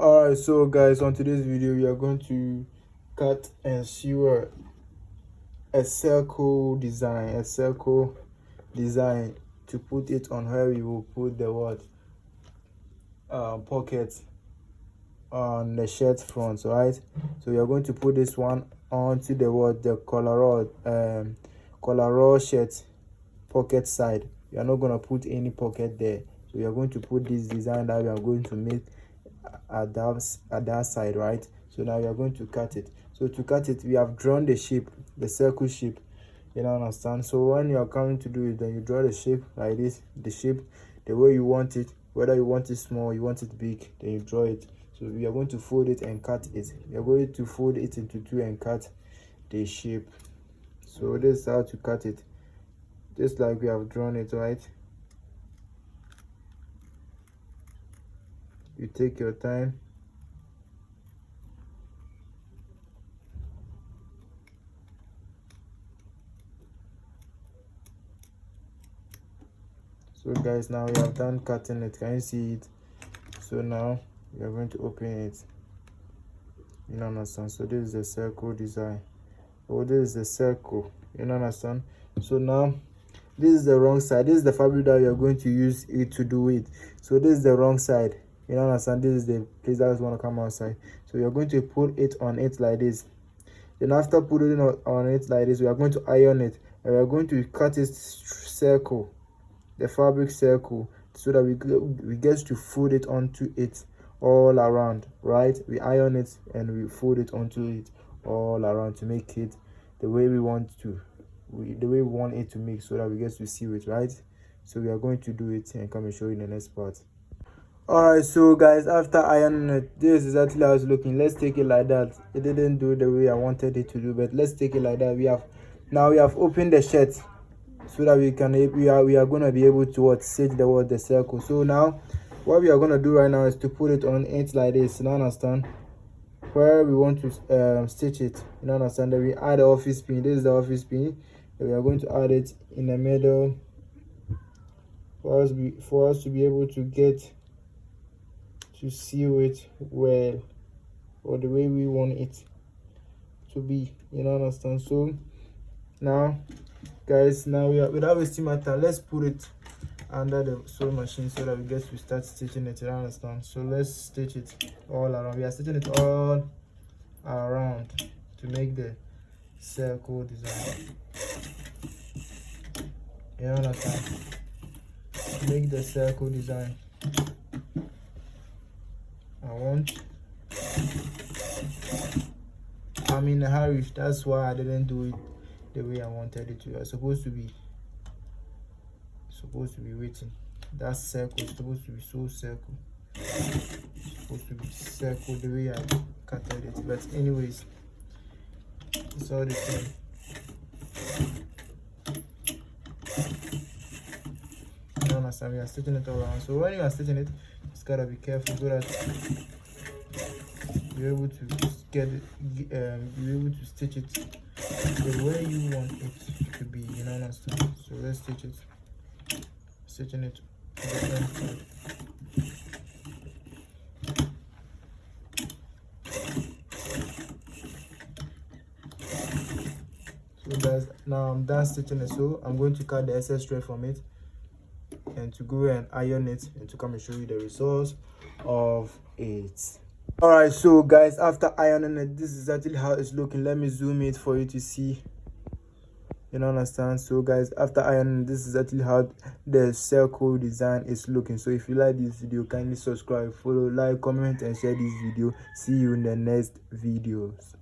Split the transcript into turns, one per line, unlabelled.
Alright, so guys, on today's video we are going to cut and sew a circle design, to put it on where we will put the pocket on the shirt front, right? So we are going to put this one onto the collar shirt pocket side. We are not going to put any pocket there, so we are going to put this design that we are going to make at that side, right? So now we are going to cut it. So to cut it, we have drawn the shape, the circle shape, you know, understand? So when you are coming to do it, then you draw the shape like this, the shape the way you want it, whether you want it small, you want it big, then you draw it. So we are going to fold it and cut it. We are going to fold it into two and cut the shape. So this is how to cut it, just like we have drawn it, right? You take your time. So guys, now we have done cutting it. Can you see it? So now we are going to open it, you know, understand? So this is the circle design. Oh, this is the circle, you know, understand? So now this is the wrong side. This is the fabric that we are going to use it to do it. So this is the wrong side, you know, understand? This is the place that is going to come outside. So we are going to put it on it like this. Then after putting it on it like this, we are going to iron it, and we are going to cut it circle, the fabric circle, so that we get to fold it onto it all around, right? We iron it and we fold it onto it all around to make it the way we want it to make, so that we get to sew it, right? So we are going to do it and come and show you in the next part. Alright, so guys, after ironing it, this is exactly how it's looking. Let's take it like that. It didn't do the way I wanted it to do, but let's take it like that. We have opened the shirt, so that we are going to be able to stitch the circle. So now what we are going to do right now is to put it on it like this, you know, understand? Where we want to stitch it, you know, understand? That we add the office pin. This is the office pin, and we are going to add it in the middle for us to be able to get to sew it well, or the way we want it to be, you know, understand? So now guys, now without wasting my time, let's put it under the sewing machine so that we get to start stitching it, you understand? So let's stitch it all around. We are stitching it all around to make the circle design, you understand? Make the circle design. I'm in a hurry, that's why I didn't do it the way I wanted it to. I was supposed to be waiting. That circle is supposed to be so circle. It's supposed to be circle the way I cutted it. But anyways, it's all the same. You don't understand? We are stitching it all around. So when you are stitching it, just gotta be careful so that you're able to you're able to stitch it the way you want it to be, you know, understand? So let's stitch it, stitching it to the front side. So guys, now I'm done stitching it, so I'm going to cut the excess thread from it and to go and iron it and to come and show you the results of it. Alright, so guys, after ironing it, this is actually how it's looking. Let me zoom it for you to see, you know, understand? So guys, after ironing, this is actually how the circle design is looking. So if you like this video, kindly subscribe, follow, like, comment and share this video. See you in the next videos.